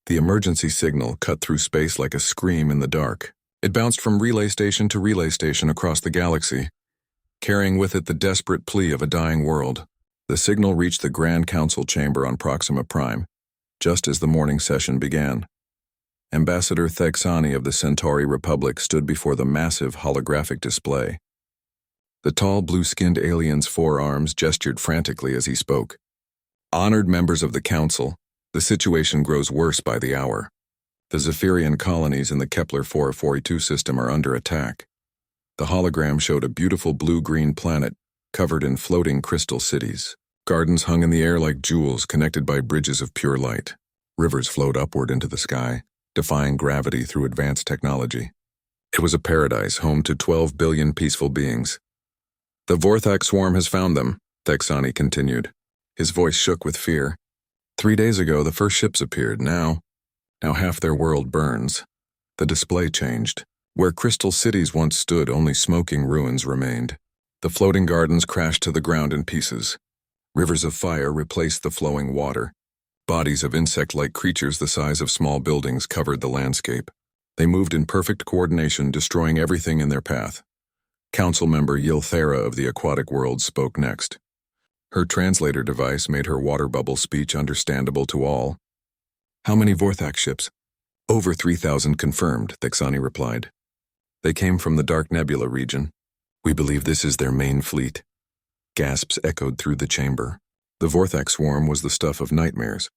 The emergency signal cut through space like a scream in the dark. It bounced from relay station to relay station across the galaxy, carrying with it the desperate plea of a dying world. The signal reached the Grand Council chamber on Proxima Prime, just as the morning session began. Ambassador Thexani of the Centauri Republic stood before the massive holographic display. The tall, blue-skinned alien's forearms gestured frantically as he spoke. Honored members of the Council, the situation grows worse by the hour. The Zephyrian colonies in the Kepler 442 system are under attack. The hologram showed a beautiful blue-green planet covered in floating crystal cities. Gardens hung in the air like jewels connected by bridges of pure light. Rivers flowed upward into the sky, defying gravity through advanced technology. It was a paradise home to 12 billion peaceful beings. The Vorthak swarm has found them, Thexani continued. His voice shook with fear. 3 days ago, the first ships appeared. Now half their world burns. The display changed. Where crystal cities once stood, only smoking ruins remained. The floating gardens crashed to the ground in pieces. Rivers of fire replaced the flowing water. Bodies of insect-like creatures the size of small buildings covered the landscape. They moved in perfect coordination, destroying everything in their path. Council member Yilthera of the aquatic world spoke next. Her translator device made her water bubble speech understandable to all. How many Vorthak ships? Over 3,000 confirmed, Thexani replied. They came from the Dark Nebula region. We believe this is their main fleet. Gasps echoed through the chamber. The Vorthak swarm was the stuff of nightmares.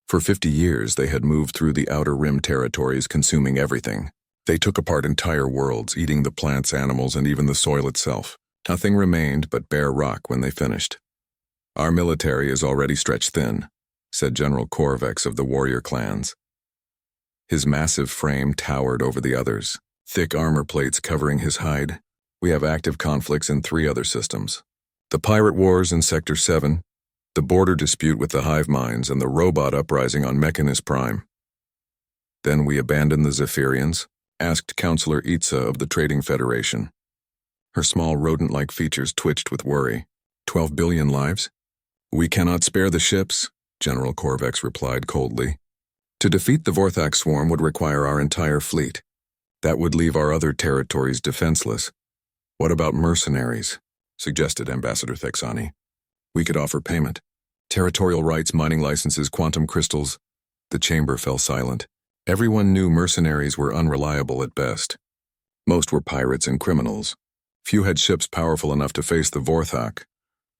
For 50 years, they had moved through the Outer Rim territories, consuming everything. They took apart entire worlds, eating the plants, animals, and even the soil itself. Nothing remained but bare rock when they finished. Our military is already stretched thin, said General Korvex of the warrior clans. His massive frame towered over the others, thick armor plates covering his hide. We have active conflicts in 3 other systems. The pirate wars in Sector 7, the border dispute with the hive minds, and the robot uprising on Mechanus Prime. Then we abandon the Zephyrians, asked Counselor Itza of the Trading Federation. Her small rodent-like features twitched with worry. 12 billion lives? We cannot spare the ships, General Korvex replied coldly. To defeat the Vorthak swarm would require our entire fleet. That would leave our other territories defenseless. What about mercenaries? Suggested Ambassador Thexani. We could offer payment. Territorial rights, mining licenses, quantum crystals. The chamber fell silent. Everyone knew mercenaries were unreliable at best. Most were pirates and criminals. Few had ships powerful enough to face the Vorthak.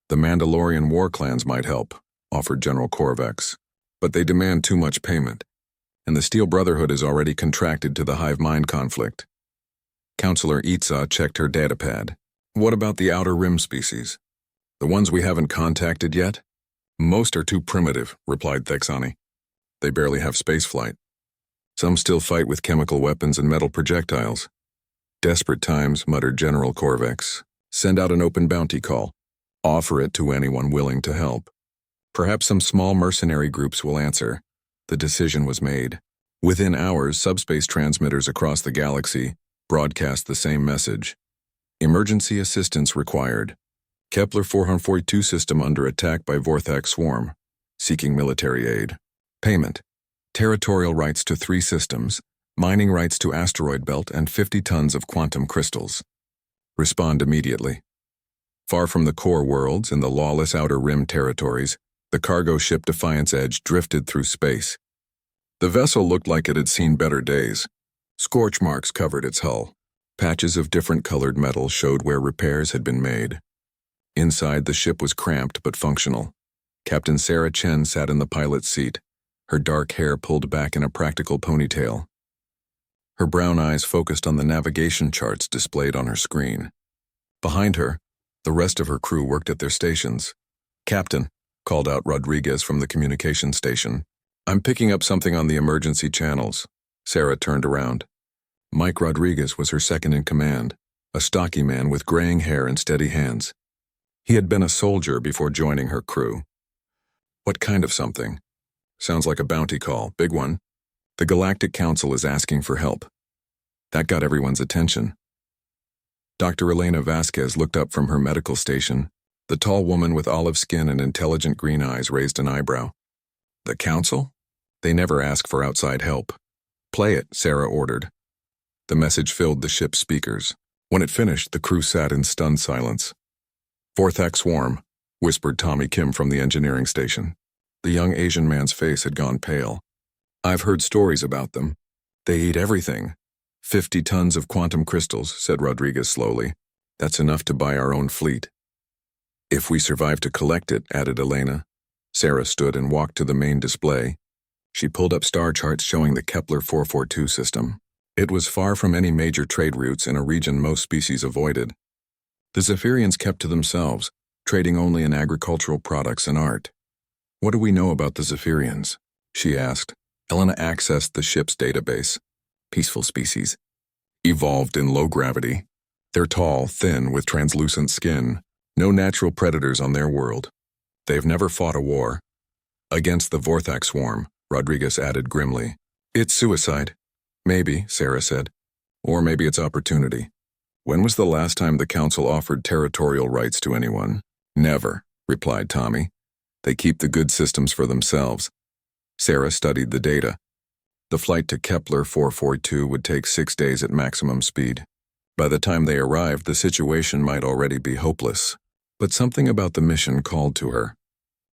The Mandalorian war clans might help, offered General Korvex, but they demand too much payment, and the Steel Brotherhood is already contracted to the hive mind conflict. Counselor Itza checked her datapad. What about the Outer Rim species? The ones we haven't contacted yet? Most are too primitive, replied Thexani. They barely have spaceflight. Some still fight with chemical weapons and metal projectiles. Desperate times, muttered General Korvex. Send out an open bounty call. Offer it to anyone willing to help. Perhaps some small mercenary groups will answer. The decision was made. Within hours, subspace transmitters across the galaxy broadcast the same message. Emergency assistance required. Kepler 442 system under attack by Vorthak swarm. Seeking military aid. Payment. Territorial rights to 3 systems, mining rights to asteroid belt, and 50 tons of quantum crystals. Respond immediately. Far from the core worlds in the lawless Outer Rim territories, the cargo ship Defiance Edge drifted through space. The vessel looked like it had seen better days. Scorch marks covered its hull. Patches of different colored metal showed where repairs had been made. Inside, the ship was cramped but functional. Captain Sarah Chen sat in the pilot's seat, her dark hair pulled back in a practical ponytail. Her brown eyes focused on the navigation charts displayed on her screen. Behind her, the rest of her crew worked at their stations. Captain, called out Rodriguez from the communication station. I'm picking up something on the emergency channels. Sarah turned around. Mike Rodriguez was her second in command, a stocky man with graying hair and steady hands. He had been a soldier before joining her crew. What kind of something? Sounds like a bounty call, big one. The Galactic Council is asking for help. That got everyone's attention. Dr. Elena Vasquez looked up from her medical station. The tall woman with olive skin and intelligent green eyes raised an eyebrow. The Council? They never ask for outside help. Play it, Sarah ordered. The message filled the ship's speakers. When it finished, the crew sat in stunned silence. Vorthak swarm, whispered Tommy Kim from the engineering station. The young Asian man's face had gone pale. I've heard stories about them. They eat everything. 50 tons of quantum crystals, said Rodriguez slowly. That's enough to buy our own fleet. If we survive to collect it, added Elena. Sarah stood and walked to the main display. She pulled up star charts showing the Kepler 442 system. It was far from any major trade routes in a region most species avoided. The Zephyrians kept to themselves, trading only in agricultural products and art. What do we know about the Zephyrians? She asked. Elena accessed the ship's database. Peaceful species. Evolved in low gravity. They're tall, thin, with translucent skin. No natural predators on their world. They've never fought a war. Against the Vorthak swarm, Rodriguez added grimly. It's suicide. Maybe, Sarah said. Or maybe it's opportunity. When was the last time the Council offered territorial rights to anyone? Never, replied Tommy. They keep the good systems for themselves. Sarah studied the data. The flight to Kepler 442 would take 6 days at maximum speed. By the time they arrived, the situation might already be hopeless. But something about the mission called to her.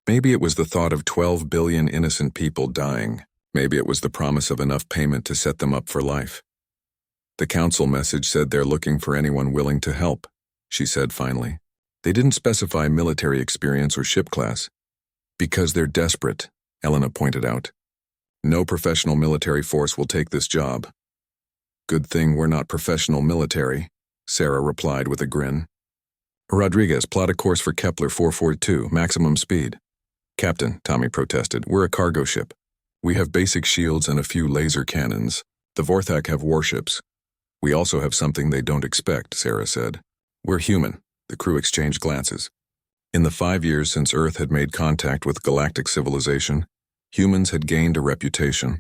Maybe it was the thought of 12 billion innocent people dying. Maybe it was the promise of enough payment to set them up for life. The Council message said they're looking for anyone willing to help, she said finally. They didn't specify military experience or ship class. Because they're desperate, Elena pointed out. No professional military force will take this job. Good thing we're not professional military, Sarah replied with a grin. Rodriguez, plot a course for Kepler 442, maximum speed. Captain, Tommy protested, we're a cargo ship. We have basic shields and a few laser cannons. The Vorthak have warships. We also have something they don't expect, Sarah said. We're human. The crew exchanged glances. In the 5 years since Earth had made contact with galactic civilization, humans had gained a reputation.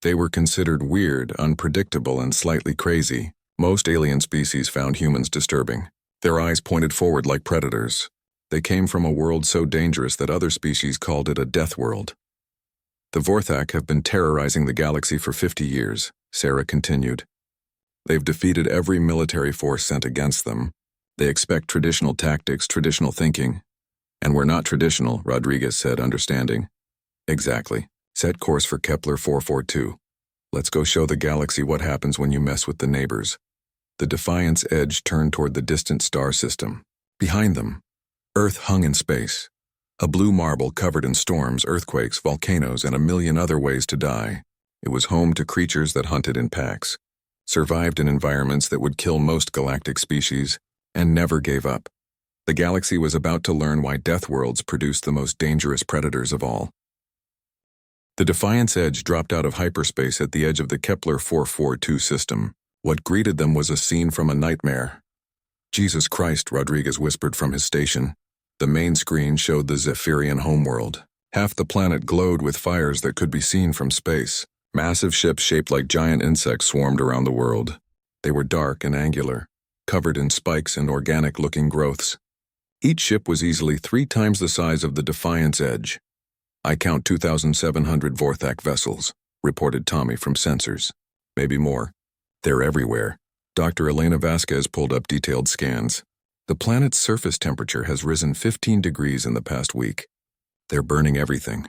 They were considered weird, unpredictable, and slightly crazy. Most alien species found humans disturbing. Their eyes pointed forward like predators. They came from a world so dangerous that other species called it a death world. The Vorthak have been terrorizing the galaxy for 50 years, Sarah continued. They've defeated every military force sent against them. They expect traditional tactics, traditional thinking. And we're not traditional, Rodriguez said, understanding. Exactly. Set course for Kepler 442. Let's go show the galaxy what happens when you mess with the neighbors. The Defiance edge turned toward the distant star system. Behind them, Earth hung in space. A blue marble covered in storms, earthquakes, volcanoes, and a million other ways to die. It was home to creatures that hunted in packs, survived in environments that would kill most galactic species, and never gave up. The galaxy was about to learn why Deathworlds produced the most dangerous predators of all. The Defiance Edge dropped out of hyperspace at the edge of the Kepler 442 system. What greeted them was a scene from a nightmare. Jesus Christ, Rodriguez whispered from his station. The main screen showed the Zephyrian homeworld. Half the planet glowed with fires that could be seen from space. Massive ships shaped like giant insects swarmed around the world. They were dark and angular, covered in spikes and organic-looking growths. Each ship was easily 3 times the size of the Defiance Edge. I count 2,700 Vorthak vessels, reported Tommy from sensors. Maybe more. They're everywhere. Dr. Elena Vasquez pulled up detailed scans. The planet's surface temperature has risen 15 degrees in the past week. They're burning everything.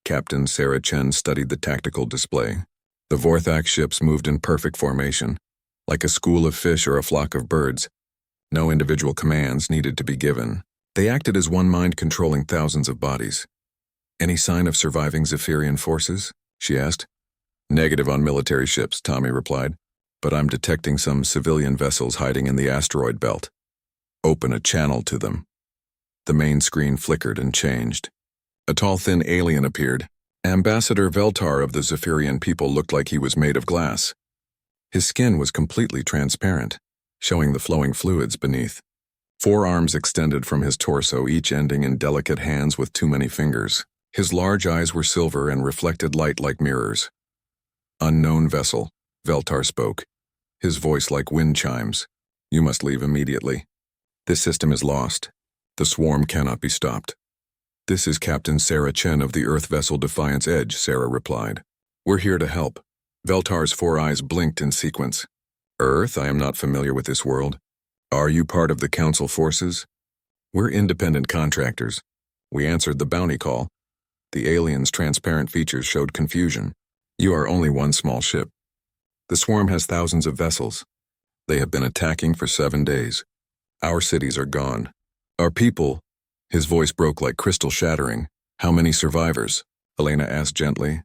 Captain Sarah Chen studied the tactical display. The Vorthak ships moved in perfect formation, like a school of fish or a flock of birds. No individual commands needed to be given. They acted as one mind controlling thousands of bodies. Any sign of surviving Zephyrian forces? She asked. Negative on military ships, Tommy replied, but I'm detecting some civilian vessels hiding in the asteroid belt. Open a channel to them. The main screen flickered and changed. A tall, thin alien appeared. Ambassador Veltar of the Zephyrian people looked like he was made of glass. His skin was completely transparent, showing the flowing fluids beneath. 4 arms extended from his torso, each ending in delicate hands with too many fingers. His large eyes were silver and reflected light like mirrors. Unknown vessel, Veltar spoke, his voice like wind chimes. You must leave immediately. This system is lost. The swarm cannot be stopped. This is Captain Sarah Chen of the Earth vessel Defiance Edge, Sarah replied. We're here to help. Veltar's 4 eyes blinked in sequence. Earth, I am not familiar with this world. Are you part of the Council forces? We're independent contractors. We answered the bounty call. The alien's transparent features showed confusion. You are only one small ship. The swarm has thousands of vessels. They have been attacking for 7 days. Our cities are gone. Our people, his voice broke like crystal shattering. How many survivors? Elena asked gently.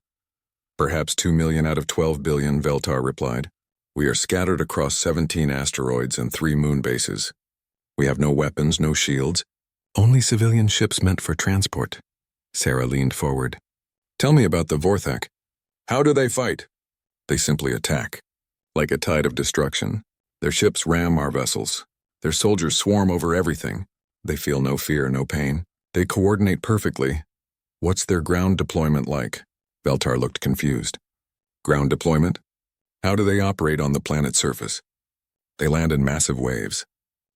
Perhaps 2 million out of 12 billion, Veltar replied. We are scattered across 17 asteroids and 3 moon bases. We have no weapons, no shields. Only civilian ships meant for transport. Sarah leaned forward. Tell me about the Vorthak. How do they fight? They simply attack. Like a tide of destruction. Their ships ram our vessels. Their soldiers swarm over everything. They feel no fear, no pain. They coordinate perfectly. What's their ground deployment like? Veltar looked confused. Ground deployment? How do they operate on the planet's surface? They land in massive waves.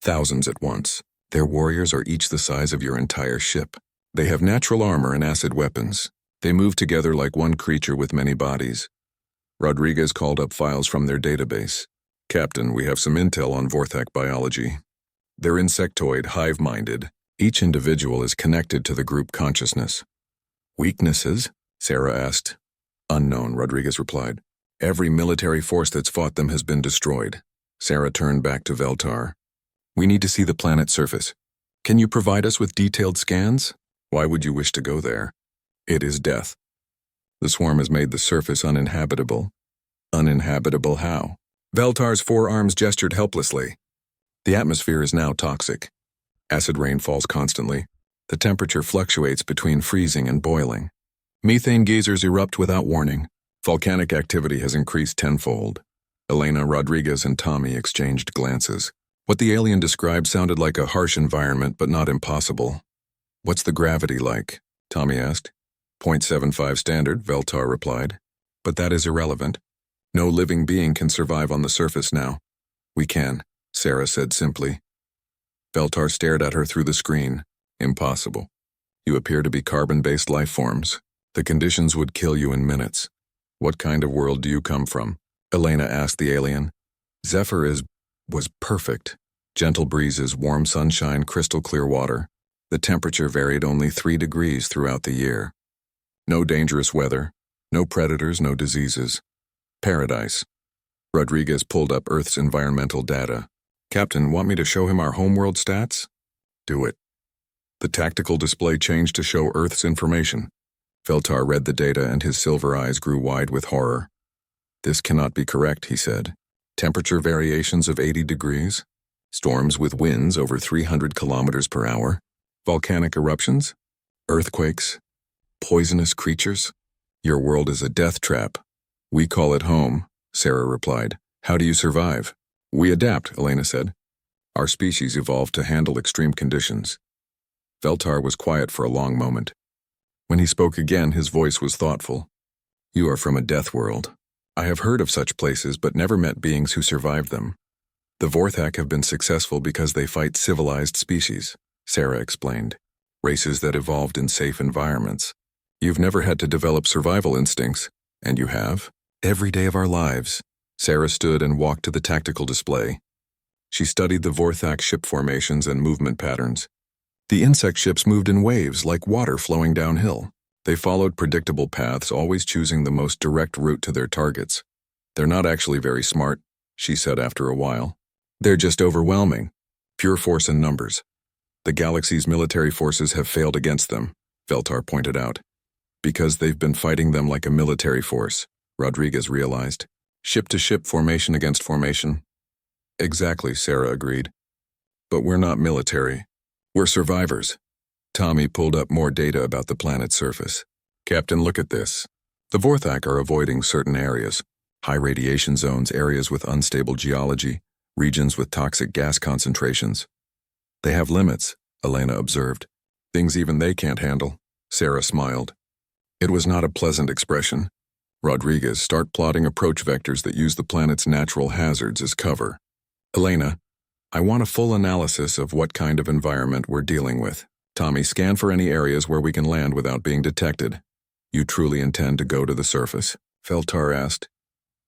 Thousands at once. Their warriors are each the size of your entire ship. They have natural armor and acid weapons. They move together like one creature with many bodies. Rodriguez called up files from their database. Captain, we have some intel on Vorthak biology. They're insectoid, hive-minded. Each individual is connected to the group consciousness. Weaknesses? Sarah asked. Unknown, Rodriguez replied. Every military force that's fought them has been destroyed. Sarah turned back to Veltar. We need to see the planet's surface. Can you provide us with detailed scans? Why would you wish to go there? It is death. The swarm has made the surface uninhabitable. Uninhabitable how? Veltar's 4 arms gestured helplessly. The atmosphere is now toxic. Acid rain falls constantly. The temperature fluctuates between freezing and boiling. Methane geysers erupt without warning. Volcanic activity has increased tenfold. Elena, Rodriguez, and Tommy exchanged glances. What the alien described sounded like a harsh environment, but not impossible. What's the gravity like? Tommy asked. 0.75 standard, Veltar replied. But that is irrelevant. No living being can survive on the surface now. We can, Sarah said simply. Veltar stared at her through the screen. Impossible. You appear to be carbon-based life forms. The conditions would kill you in minutes. What kind of world do you come from? Elena asked the alien. Zephyr was perfect. Gentle breezes, warm sunshine, crystal clear water. The temperature varied only 3 degrees throughout the year. No dangerous weather, no predators, no diseases. Paradise. Rodriguez pulled up Earth's environmental data. Captain, want me to show him our homeworld stats? Do it. The tactical display changed to show Earth's information. Veltar read the data and his silver eyes grew wide with horror. This cannot be correct, he said. Temperature variations of 80 degrees. Storms with winds over 300 kilometers per hour. Volcanic eruptions. Earthquakes. Poisonous creatures. Your world is a death trap. We call it home, Sarah replied. How do you survive? We adapt, Elena said. Our species evolved to handle extreme conditions. Veltar was quiet for a long moment. When he spoke again, his voice was thoughtful. You are from a death world. I have heard of such places but never met beings who survived them. The Vorthak have been successful because they fight civilized species, Sarah explained. Races that evolved in safe environments. You've never had to develop survival instincts, and you have. Every day of our lives. Sarah stood and walked to the tactical display. She studied the Vorthak ship formations and movement patterns. The insect ships moved in waves like water flowing downhill. They followed predictable paths, always choosing the most direct route to their targets. They're not actually very smart, she said after a while. They're just overwhelming. Pure force and numbers. The galaxy's military forces have failed against them, Veltar pointed out. Because they've been fighting them like a military force, Rodriguez realized. Ship-to-ship formation against formation. Exactly, Sarah agreed. But we're not military. We're survivors. Tommy pulled up more data about the planet's surface. Captain, look at this. The Vorthak are avoiding certain areas. High radiation zones, areas with unstable geology, regions with toxic gas concentrations. They have limits, Elena observed. Things even they can't handle. Sarah smiled. It was not a pleasant expression. Rodriguez, start plotting approach vectors that use the planet's natural hazards as cover. Elena, I want a full analysis of what kind of environment we're dealing with. Tommy, scan for any areas where we can land without being detected. You truly intend to go to the surface? Feltar asked.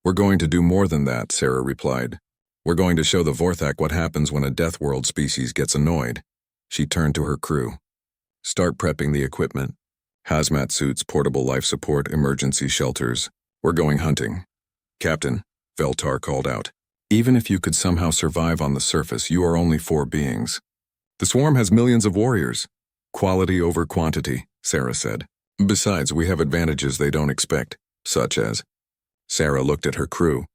We're going to do more than that, Sarah replied. We're going to show the Vorthak what happens when a Deathworld species gets annoyed. She turned to her crew. Start prepping the equipment. Hazmat suits, portable life support, emergency shelters. We're going hunting. Captain, Veltar called out. Even if you could somehow survive on the surface, you are only 4 beings. The swarm has millions of warriors. Quality over quantity, Sarah said. Besides, we have advantages they don't expect, such as... Sarah looked at her crew.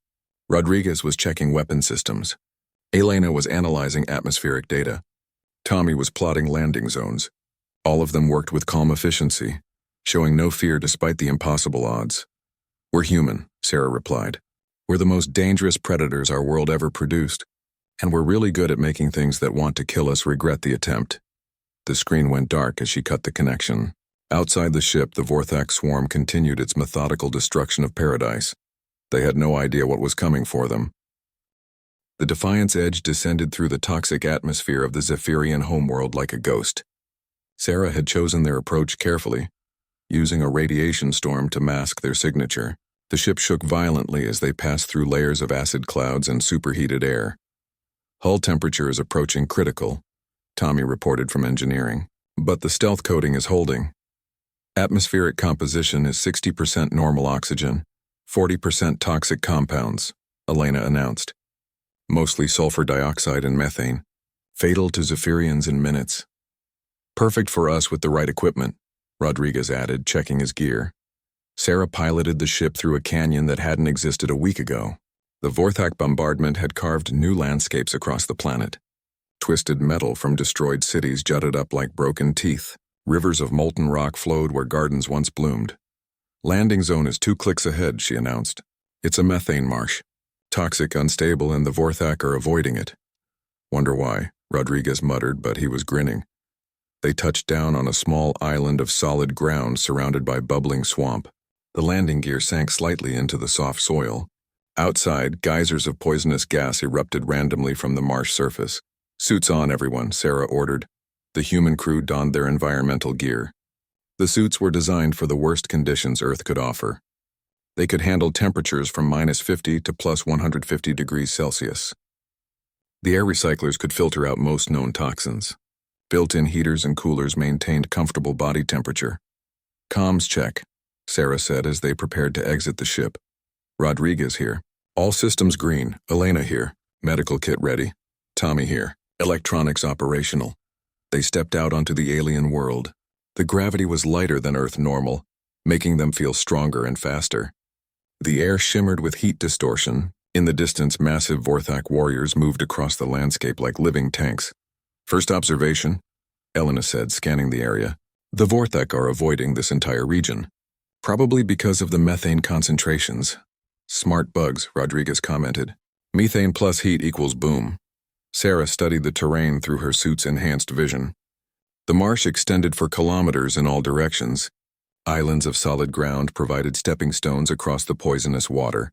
Rodriguez was checking weapon systems. Elena was analyzing atmospheric data. Tommy was plotting landing zones. All of them worked with calm efficiency, showing no fear despite the impossible odds. We're human, Sarah replied. We're the most dangerous predators our world ever produced, and we're really good at making things that want to kill us regret the attempt. The screen went dark as she cut the connection. Outside the ship, the Vorthak swarm continued its methodical destruction of paradise. They had no idea what was coming for them. The Defiance Edge descended through the toxic atmosphere of the Zephyrian homeworld like a ghost. Sarah had chosen their approach carefully, using a radiation storm to mask their signature. The ship shook violently as they passed through layers of acid clouds and superheated air. Hull temperature is approaching critical, Tommy reported from engineering. But the stealth coating is holding. Atmospheric composition is 60% normal oxygen, 40% toxic compounds, Elena announced. Mostly sulfur dioxide and methane, fatal to Zephyrians in minutes. Perfect for us with the right equipment, Rodriguez added, checking his gear. Sarah piloted the ship through a canyon that hadn't existed a week ago. The Vorthak bombardment had carved new landscapes across the planet. Twisted metal from destroyed cities jutted up like broken teeth. Rivers of molten rock flowed where gardens once bloomed. Landing zone is 2 clicks ahead, she announced. It's a methane marsh. Toxic, unstable, and the Vorthak are avoiding it. Wonder why, Rodriguez muttered, but he was grinning. They touched down on a small island of solid ground surrounded by bubbling swamp. The landing gear sank slightly into the soft soil. Outside, geysers of poisonous gas erupted randomly from the marsh surface. Suits on, everyone, Sarah ordered. The human crew donned their environmental gear. The suits were designed for the worst conditions Earth could offer. They could handle temperatures from -50 to +150 degrees Celsius. The air recyclers could filter out most known toxins. Built-in heaters and coolers maintained comfortable body temperature. Comms check, Sarah said as they prepared to exit the ship. Rodriguez here. All systems green. Elena here. Medical kit ready. Tommy here. Electronics operational. They stepped out onto the alien world. The gravity was lighter than Earth normal, making them feel stronger and faster. The air shimmered with heat distortion. In the distance, massive Vorthak warriors moved across the landscape like living tanks. First observation, Elena said, scanning the area. The Vorthak are avoiding this entire region. Probably because of the methane concentrations. Smart bugs, Rodriguez commented. Methane plus heat equals boom. Sarah studied the terrain through her suit's enhanced vision. The marsh extended for kilometers in all directions. Islands of solid ground provided stepping stones across the poisonous water.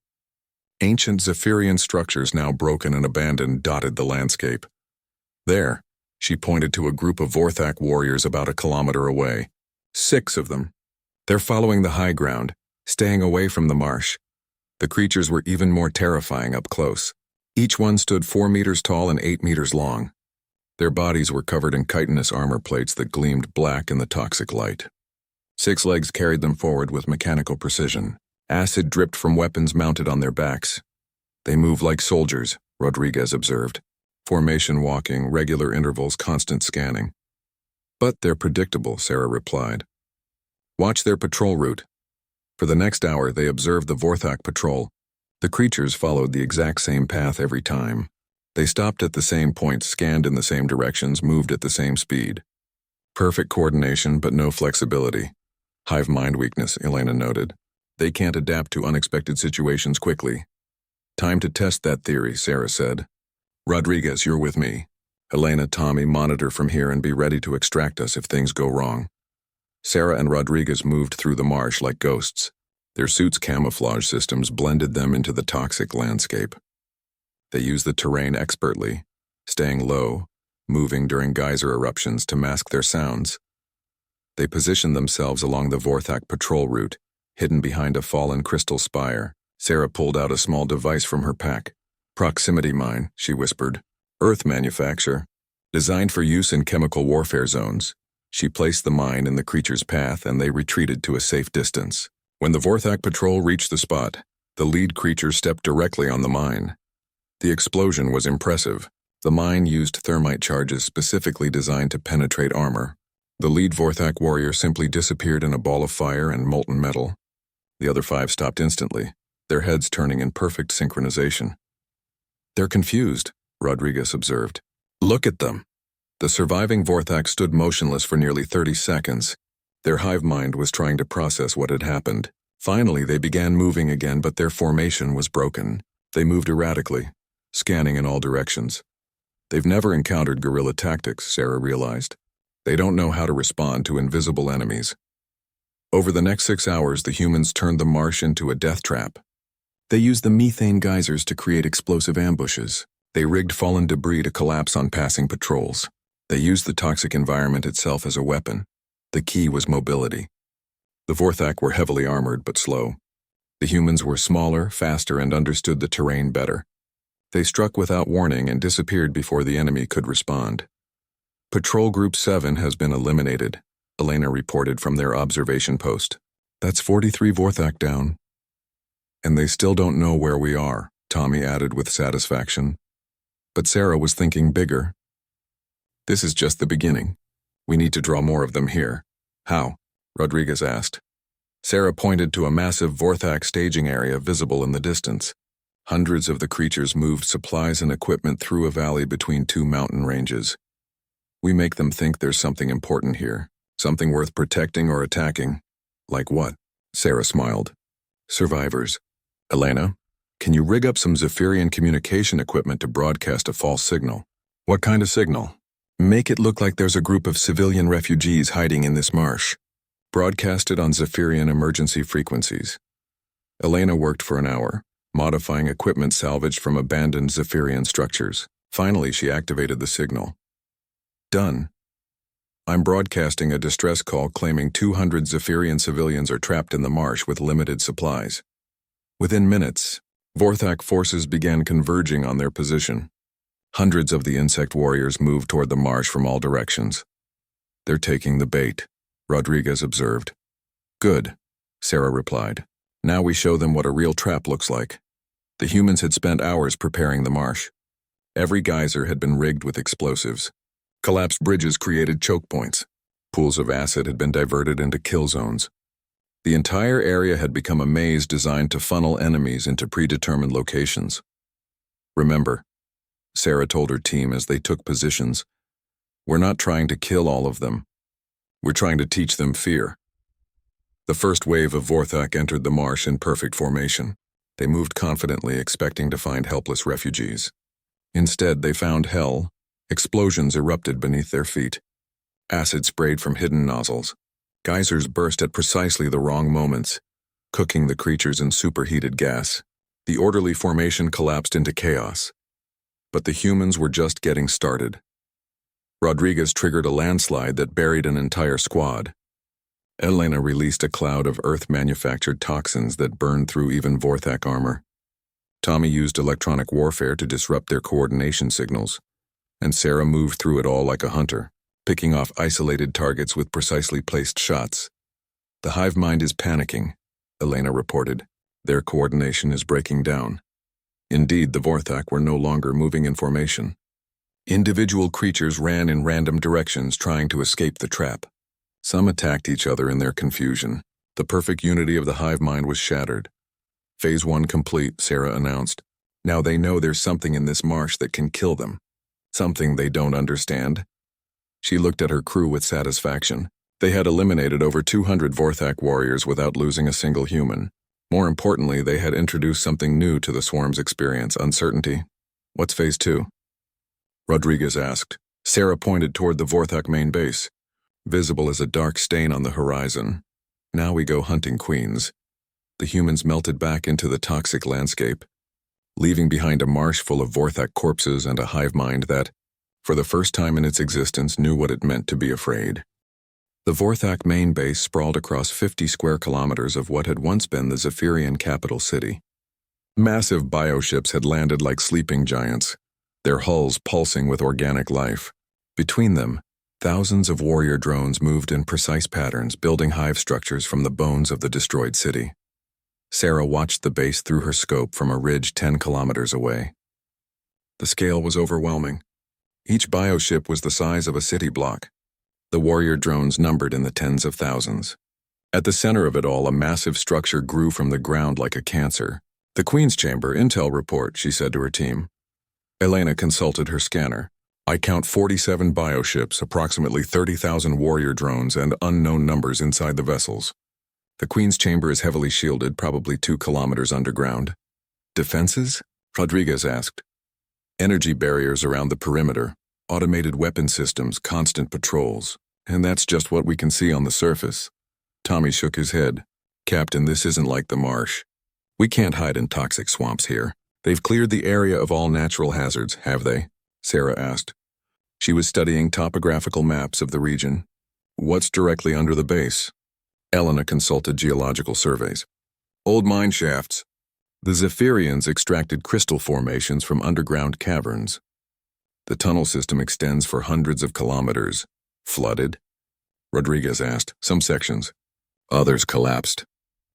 Ancient Zephyrian structures, now broken and abandoned, dotted the landscape. There, she pointed to a group of Vorthak warriors about a kilometer away. 6 of them. They're following the high ground, staying away from the marsh. The creatures were even more terrifying up close. Each one stood 4 meters tall and 8 meters long. Their bodies were covered in chitinous armor plates that gleamed black in the toxic light. 6 legs carried them forward with mechanical precision. Acid dripped from weapons mounted on their backs. They move like soldiers, Rodriguez observed. Formation walking, regular intervals, constant scanning. But they're predictable, Sarah replied. Watch their patrol route. For the next hour, they observed the Vorthak patrol. The creatures followed the exact same path every time. They stopped at the same points, scanned in the same directions, moved at the same speed. Perfect coordination, but no flexibility. Hive mind weakness, Elena noted. They can't adapt to unexpected situations quickly. Time to test that theory, Sarah said. Rodriguez, you're with me. Elena, Tommy, monitor from here and be ready to extract us if things go wrong. Sarah and Rodriguez moved through the marsh like ghosts. Their suits' camouflage systems blended them into the toxic landscape. They used the terrain expertly, staying low, moving during geyser eruptions to mask their sounds. They positioned themselves along the Vorthak patrol route, hidden behind a fallen crystal spire. Sarah pulled out a small device from her pack. "Proximity mine," she whispered. "Earth manufacture. Designed for use in chemical warfare zones." She placed the mine in the creature's path and they retreated to a safe distance. When the Vorthak patrol reached the spot, the lead creature stepped directly on the mine. The explosion was impressive. The mine used thermite charges specifically designed to penetrate armor. The lead Vorthak warrior simply disappeared in a ball of fire and molten metal. The other 5 stopped instantly, their heads turning in perfect synchronization. "They're confused," Rodriguez observed. "Look at them." The surviving Vorthak stood motionless for nearly 30 seconds. Their hive mind was trying to process what had happened. Finally, they began moving again, but their formation was broken. They moved erratically, scanning in all directions. They've never encountered guerrilla tactics, Sarah realized. They don't know how to respond to invisible enemies. Over the next 6 hours, the humans turned the marsh into a death trap. They used the methane geysers to create explosive ambushes. They rigged fallen debris to collapse on passing patrols. They used the toxic environment itself as a weapon. The key was mobility. The Vorthak were heavily armored but slow. The humans were smaller, faster, and understood the terrain better. They struck without warning and disappeared before the enemy could respond. "Patrol Group 7 has been eliminated," Elena reported from their observation post. "That's 43 Vorthak down." "And they still don't know where we are," Tommy added with satisfaction. But Sarah was thinking bigger. "This is just the beginning. We need to draw more of them here." "How?" Rodriguez asked. Sarah pointed to a massive Vorthak staging area visible in the distance. Hundreds of the creatures moved supplies and equipment through a valley between 2 mountain ranges. "We make them think there's something important here, something worth protecting or attacking." "Like what?" Sarah smiled. "Survivors. Elena, can you rig up some Zephyrian communication equipment to broadcast a false signal?" "What kind of signal?" "Make it look like there's a group of civilian refugees hiding in this marsh. Broadcast it on Zephyrian emergency frequencies." Elena worked for an hour, modifying equipment salvaged from abandoned Zephyrian structures. Finally, she activated the signal. "Done. I'm broadcasting a distress call claiming 200 Zephyrian civilians are trapped in the marsh with limited supplies." Within minutes, Vorthak forces began converging on their position. Hundreds of the insect warriors moved toward the marsh from all directions. "They're taking the bait," Rodriguez observed. "Good," Sarah replied. "Now we show them what a real trap looks like." The humans had spent hours preparing the marsh. Every geyser had been rigged with explosives. Collapsed bridges created choke points. Pools of acid had been diverted into kill zones. The entire area had become a maze designed to funnel enemies into predetermined locations. "Remember," Sarah told her team as they took positions, "we're not trying to kill all of them. We're trying to teach them fear." The first wave of Vorthak entered the marsh in perfect formation. They moved confidently, expecting to find helpless refugees. Instead, they found hell. Explosions erupted beneath their feet. Acid sprayed from hidden nozzles. Geysers burst at precisely the wrong moments, cooking the creatures in superheated gas. The orderly formation collapsed into chaos. But the humans were just getting started. Rodriguez triggered a landslide that buried an entire squad. Elena released a cloud of Earth-manufactured toxins that burned through even Vorthak armor. Tommy used electronic warfare to disrupt their coordination signals, and Sarah moved through it all like a hunter, picking off isolated targets with precisely placed shots. "The hive mind is panicking," Elena reported. "Their coordination is breaking down." Indeed, the Vorthak were no longer moving in formation. Individual creatures ran in random directions trying to escape the trap. Some attacked each other in their confusion. The perfect unity of the hive mind was shattered. "Phase 1 complete," Sarah announced. "Now they know there's something in this marsh that can kill them. Something they don't understand." She looked at her crew with satisfaction. They had eliminated over 200 Vorthak warriors without losing a single human. More importantly, they had introduced something new to the swarm's experience: uncertainty. "What's Phase 2? Rodriguez asked. Sarah pointed toward the Vorthak main base, visible as a dark stain on the horizon. "Now we go hunting queens." The humans melted back into the toxic landscape, leaving behind a marsh full of Vorthak corpses and a hive mind that, for the first time in its existence, knew what it meant to be afraid. The Vorthak main base sprawled across 50 square kilometers of what had once been the Zephyrian capital city. Massive bioships had landed like sleeping giants, their hulls pulsing with organic life. Between them, thousands of warrior drones moved in precise patterns, building hive structures from the bones of the destroyed city. Sarah watched the base through her scope from a ridge 10 kilometers away. The scale was overwhelming. Each bioship was the size of a city block. The warrior drones numbered in the tens of thousands. At the center of it all, a massive structure grew from the ground like a cancer. "The Queen's Chamber intel report," she said to her team. Elena consulted her scanner. "I count 47 bioships, approximately 30,000 warrior drones, and unknown numbers inside the vessels. The Queen's Chamber is heavily shielded, probably 2 kilometers underground." "Defenses?" Rodriguez asked. "Energy barriers around the perimeter, automated weapon systems, constant patrols. And that's just what we can see on the surface." Tommy shook his head. "Captain, this isn't like the marsh. We can't hide in toxic swamps here." "They've cleared the area of all natural hazards, have they?" Sarah asked. She was studying topographical maps of the region. "What's directly under the base?" Elena consulted geological surveys. "Old mine shafts. The Zephyrians extracted crystal formations from underground caverns. The tunnel system extends for hundreds of kilometers. Flooded?" Rodriguez asked. "Some sections. Others collapsed."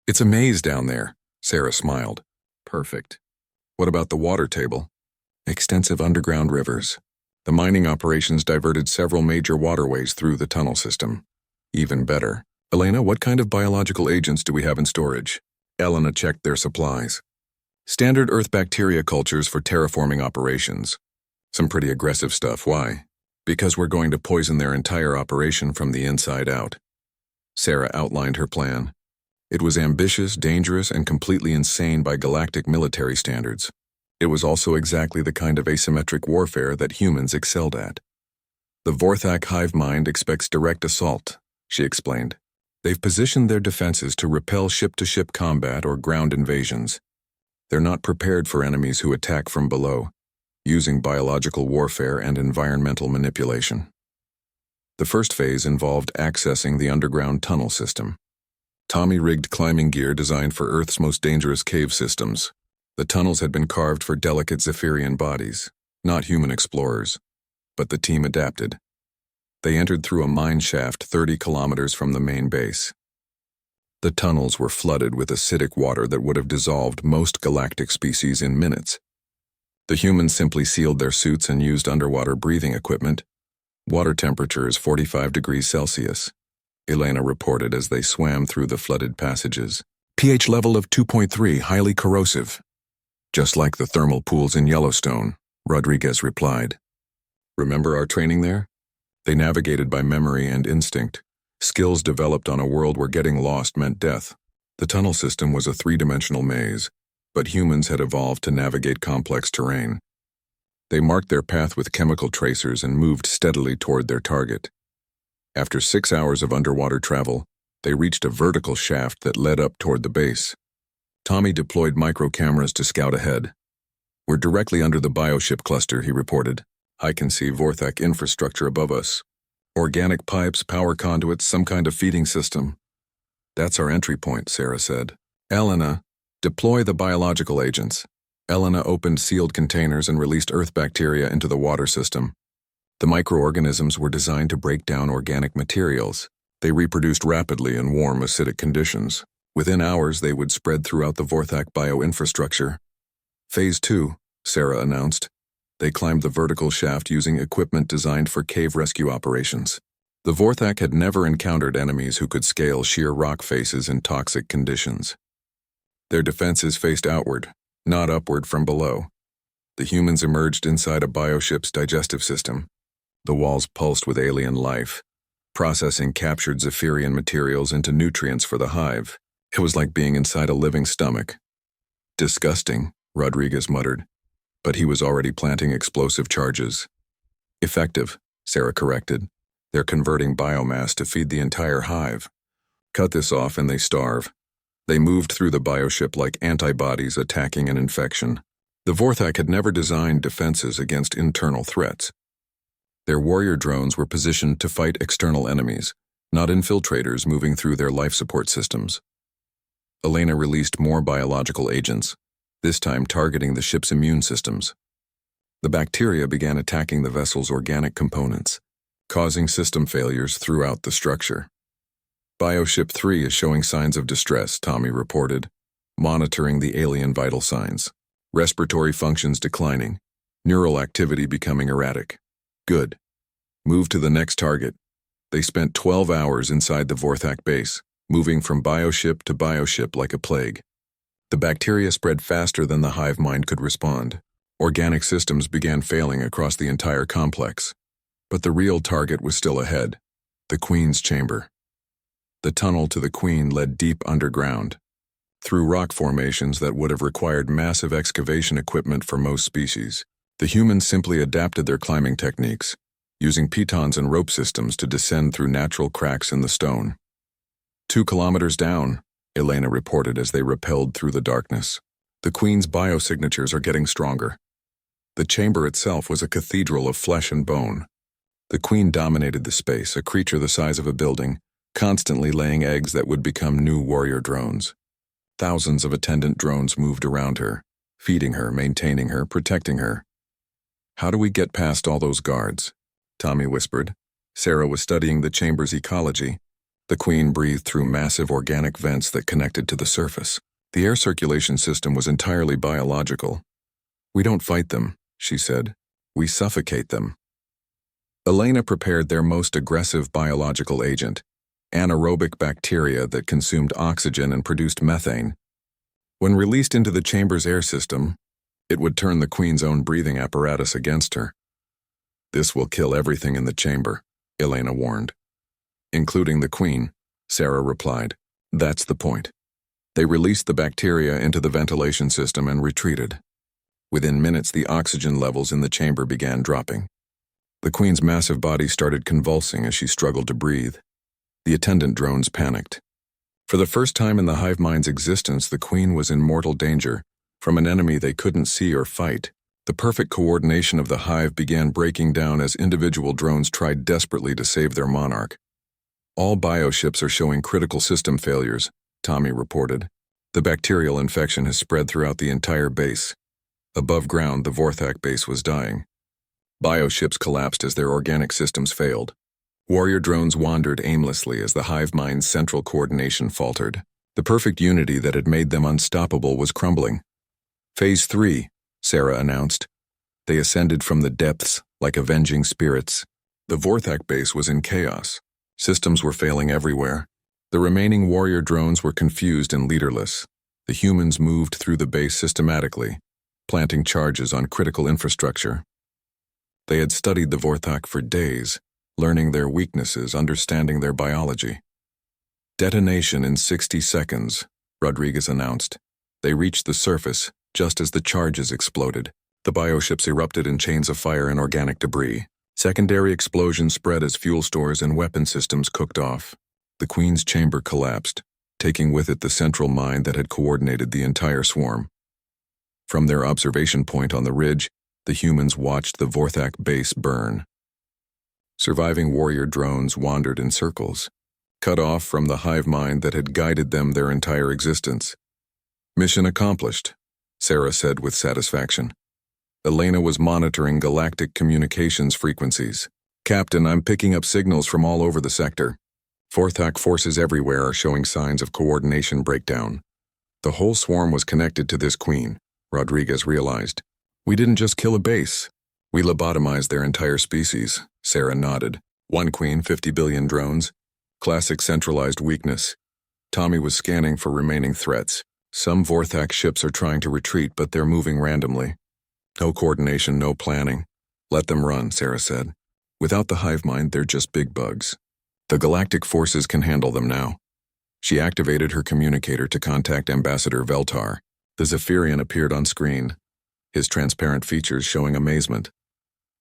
"It's a maze down there," Sarah smiled. "Perfect. What about the water table?" "Extensive underground rivers. The mining operations diverted several major waterways through the tunnel system." "Even better. Elena, what kind of biological agents do we have in storage?" Elena checked their supplies. "Standard Earth bacteria cultures for terraforming operations. Some pretty aggressive stuff. Why?" "Because we're going to poison their entire operation from the inside out." Sarah outlined her plan. It was ambitious, dangerous, and completely insane by galactic military standards. It was also exactly the kind of asymmetric warfare that humans excelled at. "The Vorthak hive mind expects direct assault," she explained. "They've positioned their defenses to repel ship-to-ship combat or ground invasions. They're not prepared for enemies who attack from below, using biological warfare and environmental manipulation." The first phase involved accessing the underground tunnel system. Tommy rigged climbing gear designed for Earth's most dangerous cave systems. The tunnels had been carved for delicate Zephyrian bodies, not human explorers. But the team adapted. They entered through a mine shaft 30 kilometers from the main base. The tunnels were flooded with acidic water that would have dissolved most galactic species in minutes. The humans simply sealed their suits and used underwater breathing equipment. "Water temperature is 45 degrees Celsius, Elena reported as they swam through the flooded passages. "pH level of 2.3, highly corrosive." "Just like the thermal pools in Yellowstone," Rodriguez replied. "Remember our training there?" They navigated by memory and instinct, skills developed on a world where getting lost meant death. The tunnel system was a three-dimensional maze, but humans had evolved to navigate complex terrain. They marked their path with chemical tracers and moved steadily toward their target. After 6 hours of underwater travel, they reached a vertical shaft that led up toward the base. Tommy deployed micro-cameras to scout ahead. "We're directly under the bioship cluster," he reported. "I can see Vorthak infrastructure above us. Organic pipes, power conduits, some kind of feeding system." "That's our entry point," Sarah said. "Elena, deploy the biological agents." Elena opened sealed containers and released Earth bacteria into the water system. The microorganisms were designed to break down organic materials. They reproduced rapidly in warm, acidic conditions. Within hours, they would spread throughout the Vorthak bioinfrastructure. "Phase 2, Sarah announced. They climbed the vertical shaft using equipment designed for cave rescue operations. The Vorthak had never encountered enemies who could scale sheer rock faces in toxic conditions. Their defenses faced outward, not upward from below. The humans emerged inside a bioship's digestive system. The walls pulsed with alien life, processing captured Zephyrian materials into nutrients for the hive. It was like being inside a living stomach. "Disgusting," Rodriguez muttered, but he was already planting explosive charges. "Effective," Sarah corrected. "They're converting biomass to feed the entire hive. Cut this off and they starve." They moved through the bioship like antibodies attacking an infection. The Vorthak had never designed defenses against internal threats. Their warrior drones were positioned to fight external enemies, not infiltrators moving through their life support systems. Elena released more biological agents, this time targeting the ship's immune systems. The bacteria began attacking the vessel's organic components, causing system failures throughout the structure. Bioship 3 is showing signs of distress, Tommy reported, monitoring the alien vital signs. Respiratory functions declining, neural activity becoming erratic. Good. Move to the next target. They spent 12 hours inside the Vorthak base, moving from bioship to bioship like a plague. The bacteria spread faster than the hive mind could respond. Organic systems began failing across the entire complex. But the real target was still ahead, the Queen's chamber. The tunnel to the Queen led deep underground, through rock formations that would have required massive excavation equipment for most species. The humans simply adapted their climbing techniques, using pitons and rope systems to descend through natural cracks in the stone. 2 kilometers down, Elena reported as they rappelled through the darkness. The Queen's biosignatures are getting stronger. The chamber itself was a cathedral of flesh and bone. The Queen dominated the space, a creature the size of a building, constantly laying eggs that would become new warrior drones. Thousands of attendant drones moved around her, feeding her, maintaining her, protecting her. How do we get past all those guards? Tommy whispered. Sarah was studying the chamber's ecology. The Queen breathed through massive organic vents that connected to the surface. The air circulation system was entirely biological. We don't fight them, she said. We suffocate them. Elena prepared their most aggressive biological agent, anaerobic bacteria that consumed oxygen and produced methane. When released into the chamber's air system, it would turn the Queen's own breathing apparatus against her. This will kill everything in the chamber, Elena warned. Including the Queen, Sarah replied. That's the point. They released the bacteria into the ventilation system and retreated. Within minutes, the oxygen levels in the chamber began dropping. The Queen's massive body started convulsing as she struggled to breathe. The attendant drones panicked. For the first time in the hive mind's existence, the Queen was in mortal danger from an enemy they couldn't see or fight. The perfect coordination of the hive began breaking down as individual drones tried desperately to save their monarch. All bioships are showing critical system failures, Tommy reported. The bacterial infection has spread throughout the entire base. Above ground, the Vorthak base was dying. Bioships collapsed as their organic systems failed. Warrior drones wandered aimlessly as the hive mind's central coordination faltered. The perfect unity that had made them unstoppable was crumbling. Phase 3, Sarah announced. They ascended from the depths like avenging spirits. The Vorthak base was in chaos. Systems were failing everywhere. The remaining warrior drones were confused and leaderless. The humans moved through the base systematically, planting charges on critical infrastructure. They had studied the Vorthak for days, learning their weaknesses, understanding their biology. Detonation in 60 seconds, Rodriguez announced. They reached the surface just as the charges exploded. The bioships erupted in chains of fire and organic debris. Secondary explosions spread as fuel stores and weapon systems cooked off. The Queen's chamber collapsed, taking with it the central mind that had coordinated the entire swarm. From their observation point on the ridge, the humans watched the Vorthak base burn. Surviving warrior drones wandered in circles, cut off from the hive mind that had guided them their entire existence. Mission accomplished, Sarah said with satisfaction. Elena was monitoring galactic communications frequencies. Captain, I'm picking up signals from all over the sector. Vorthak forces everywhere are showing signs of coordination breakdown. The whole swarm was connected to this Queen, Rodriguez realized. We didn't just kill a base. We lobotomized their entire species, Sarah nodded. One Queen, 50 billion drones. Classic centralized weakness. Tommy was scanning for remaining threats. Some Vorthak ships are trying to retreat, but they're moving randomly. No coordination, no planning. Let them run, Sarah said. Without the hive mind, they're just big bugs. The galactic forces can handle them now. She activated her communicator to contact Ambassador Veltar. The Zephyrian appeared on screen, his transparent features showing amazement.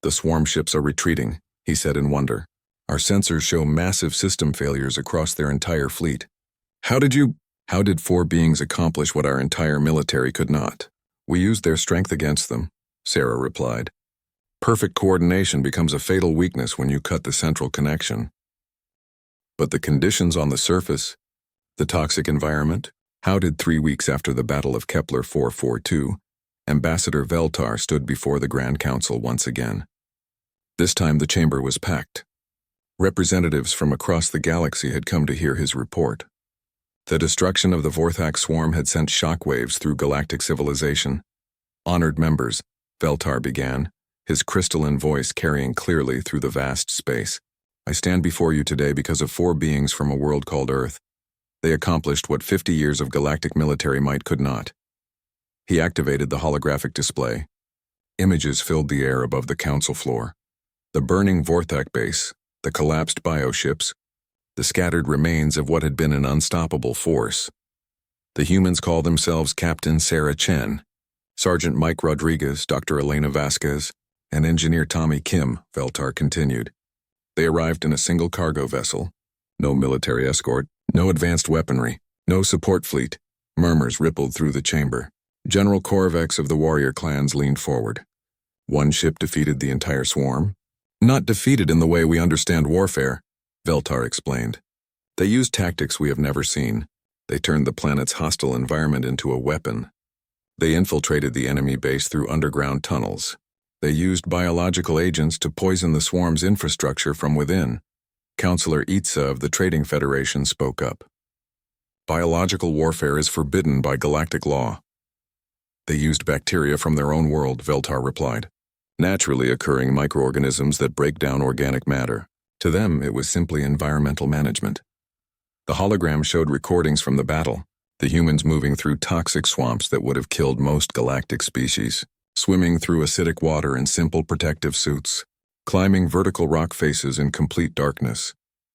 The swarm ships are retreating, he said in wonder. Our sensors show massive system failures across their entire fleet. How did 4 beings accomplish what our entire military could not? We used their strength against them, Sarah replied. Perfect coordination becomes a fatal weakness when you cut the central connection. But the conditions on the surface, the toxic environment, how did 3 weeks after the Battle of Kepler 442, Ambassador Veltar stood before the Grand Council once again. This time the chamber was packed. Representatives from across the galaxy had come to hear his report. The destruction of the Vorthak swarm had sent shockwaves through galactic civilization. Honored members, Veltar began, his crystalline voice carrying clearly through the vast space. I stand before you today because of 4 beings from a world called Earth. They accomplished what 50 years of galactic military might could not. He activated the holographic display. Images filled the air above the council floor. The burning Vorthak base, the collapsed bioships, the scattered remains of what had been an unstoppable force. The humans call themselves Captain Sarah Chen, Sergeant Mike Rodriguez, Dr. Elena Vasquez, and Engineer Tommy Kim, Veltar continued. They arrived in a single cargo vessel. No military escort, no advanced weaponry, no support fleet. Murmurs rippled through the chamber. General Korvax of the warrior clans leaned forward. One ship defeated the entire swarm. Not defeated in the way we understand warfare, Veltar explained. They used tactics we have never seen. They turned the planet's hostile environment into a weapon. They infiltrated the enemy base through underground tunnels. They used biological agents to poison the swarm's infrastructure from within. Counselor Itza of the Trading Federation spoke up. Biological warfare is forbidden by galactic law. They used bacteria from their own world, Veltar replied. Naturally occurring microorganisms that break down organic matter. To them, it was simply environmental management. The hologram showed recordings from the battle, the humans moving through toxic swamps that would have killed most galactic species, swimming through acidic water in simple protective suits, climbing vertical rock faces in complete darkness.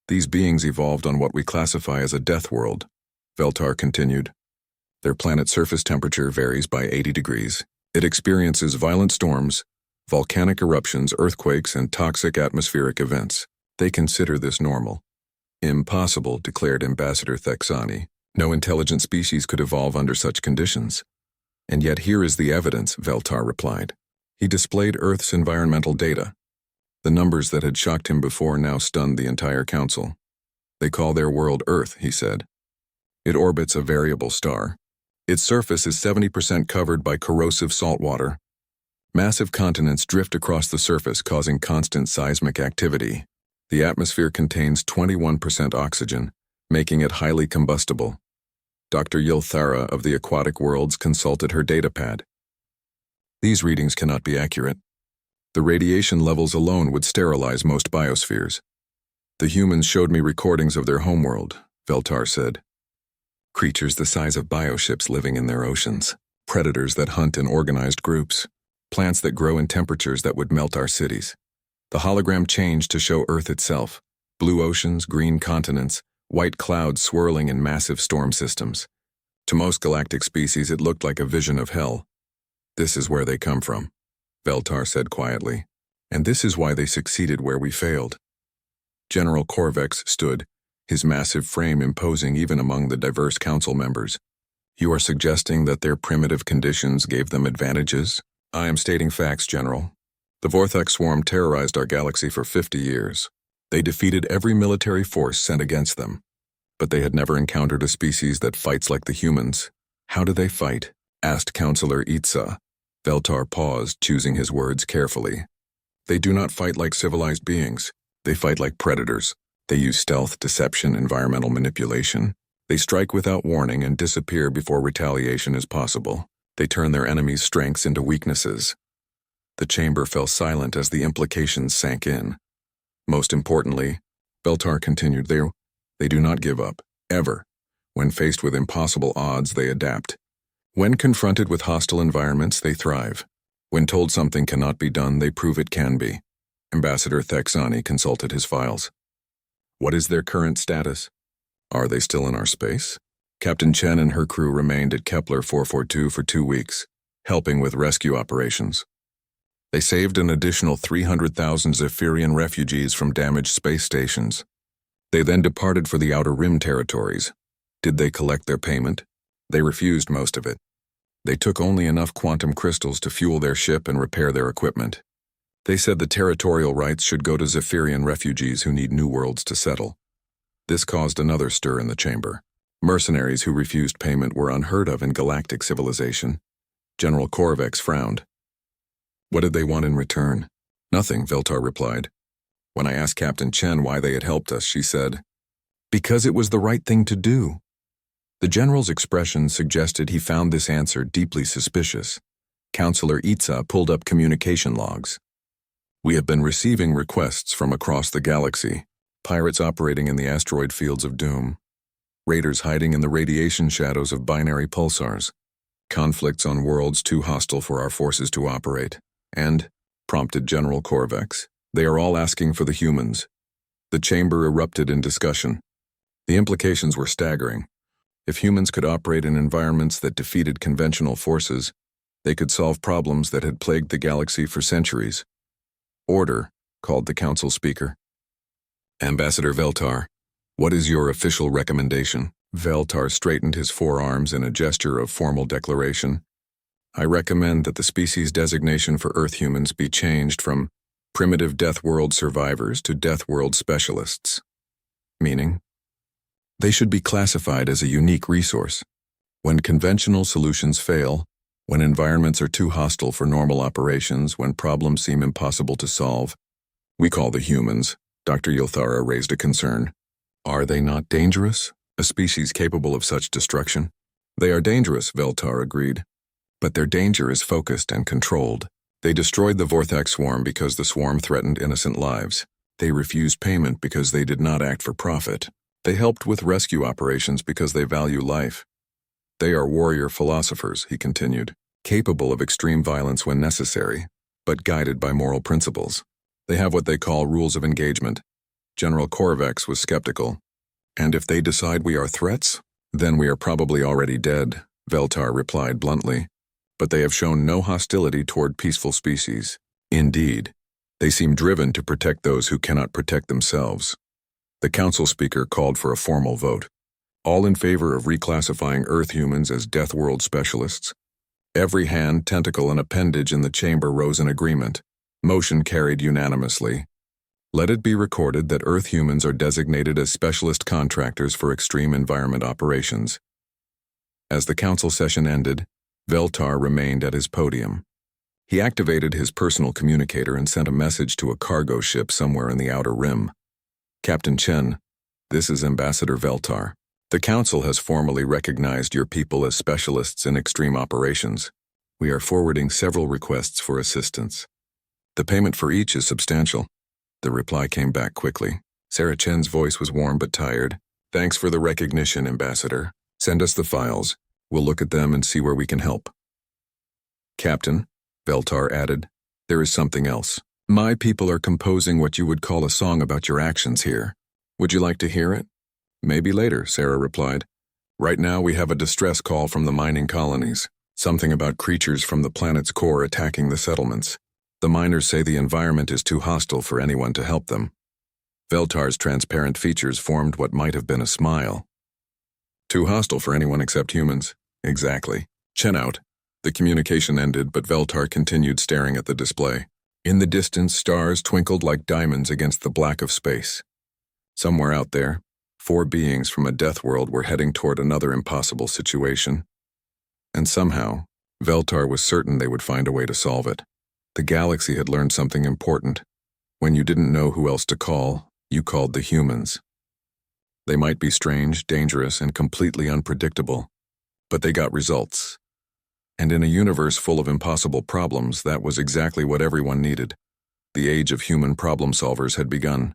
These beings evolved on what we classify as a death world, Veltar continued. Their planet's surface temperature varies by 80 degrees. It experiences violent storms, volcanic eruptions, earthquakes, and toxic atmospheric events. They consider this normal. Impossible, declared Ambassador Thexani. No intelligent species could evolve under such conditions. And yet here is the evidence, Veltar replied. He displayed Earth's environmental data. The numbers that had shocked him before now stunned the entire council. They call their world Earth, he said. It orbits a variable star. Its surface is 70% covered by corrosive salt water. Massive continents drift across the surface, causing constant seismic activity. The atmosphere contains 21% oxygen, making it highly combustible. Dr. Yilthara of the Aquatic Worlds consulted her datapad. These readings cannot be accurate. The radiation levels alone would sterilize most biospheres. The humans showed me recordings of their homeworld, Veltar said. Creatures the size of bioships living in their oceans. Predators that hunt in organized groups. Plants that grow in temperatures that would melt our cities. The hologram changed to show Earth itself. Blue oceans, green continents, white clouds swirling in massive storm systems. To most galactic species, it looked like a vision of hell. This is where they come from, Veltar said quietly. And this is why they succeeded where we failed. General Korvax stood, his massive frame imposing even among the diverse council members. You are suggesting that their primitive conditions gave them advantages? I am stating facts, General. The Vorthak swarm terrorized our galaxy for 50 years. They defeated every military force sent against them. But they had never encountered a species that fights like the humans. How do they fight? Asked Counselor Itza. Veltar paused, choosing his words carefully. They do not fight like civilized beings. They fight like predators. They use stealth, deception, environmental manipulation. They strike without warning and disappear before retaliation is possible. They turn their enemies' strengths into weaknesses. The chamber fell silent as the implications sank in. Most importantly, Veltar continued, they do not give up, ever. When faced with impossible odds, they adapt. When confronted with hostile environments, they thrive. When told something cannot be done, they prove it can be. Ambassador Thexani consulted his files. What is their current status? Are they still in our space? Captain Chen and her crew remained at Kepler 442 for 2 weeks, helping with rescue operations. They saved an additional 300,000 Zephyrian refugees from damaged space stations. They then departed for the Outer Rim territories. Did they collect their payment? They refused most of it. They took only enough quantum crystals to fuel their ship and repair their equipment. They said the territorial rights should go to Zephyrian refugees who need new worlds to settle. This caused another stir in the chamber. Mercenaries who refused payment were unheard of in galactic civilization. General Korvax frowned. What did they want in return? Nothing, Veltar replied. When I asked Captain Chen why they had helped us, she said, because it was the right thing to do. The general's expression suggested he found this answer deeply suspicious. Counselor Itza pulled up communication logs. We have been receiving requests from across the galaxy. Pirates operating in the asteroid fields of doom. Raiders hiding in the radiation shadows of binary pulsars. Conflicts on worlds too hostile for our forces to operate. And, prompted General Korvax, they are all asking for the humans. The chamber erupted in discussion. The implications were staggering. If humans could operate in environments that defeated conventional forces, they could solve problems that had plagued the galaxy for centuries. Order, called the council speaker. Ambassador Veltar, what is your official recommendation? Veltar straightened his forearms in a gesture of formal declaration. I recommend that the species designation for Earth humans be changed from primitive Deathworld survivors to Deathworld specialists. Meaning? They should be classified as a unique resource. When conventional solutions fail, when environments are too hostile for normal operations, when problems seem impossible to solve, we call the humans. Dr. Yilthara raised a concern. Are they not dangerous? A species capable of such destruction? They are dangerous, Veltar agreed. But their danger is focused and controlled. They destroyed the Vorthax swarm because the swarm threatened innocent lives. They refused payment because they did not act for profit. They helped with rescue operations because they value life. They are warrior philosophers, he continued, capable of extreme violence when necessary, but guided by moral principles. They have what they call rules of engagement. General Korvax was skeptical. And if they decide we are threats, then we are probably already dead, Veltar replied bluntly. But they have shown no hostility toward peaceful species. Indeed, they seem driven to protect those who cannot protect themselves. The council speaker called for a formal vote. All in favor of reclassifying Earth humans as Deathworld specialists. Every hand, tentacle, and appendage in the chamber rose in agreement. Motion carried unanimously. Let it be recorded that Earth humans are designated as specialist contractors for extreme environment operations. As the council session ended, Veltar remained at his podium. He activated his personal communicator and sent a message to a cargo ship somewhere in the outer rim. Captain Chen, this is Ambassador Veltar. The council has formally recognized your people as specialists in extreme operations. We are forwarding several requests for assistance. The payment for each is substantial. The reply came back quickly. Sarah Chen's voice was warm but tired. Thanks for the recognition, Ambassador. Send us the files. We'll look at them and see where we can help. Captain, Veltar added, there is something else. My people are composing what you would call a song about your actions here. Would you like to hear it? Maybe later, Sarah replied. Right now we have a distress call from the mining colonies. Something about creatures from the planet's core attacking the settlements. The miners say the environment is too hostile for anyone to help them. Veltar's transparent features formed what might have been a smile. Too hostile for anyone except humans. Exactly. Chen out. The communication ended, but Veltar continued staring at the display. In the distance, stars twinkled like diamonds against the black of space. Somewhere out there, 4 beings from a death world were heading toward another impossible situation. And somehow, Veltar was certain they would find a way to solve it. The galaxy had learned something important. When you didn't know who else to call, you called the humans. They might be strange, dangerous, and completely unpredictable, but they got results. And in a universe full of impossible problems, that was exactly what everyone needed. The age of human problem solvers had begun.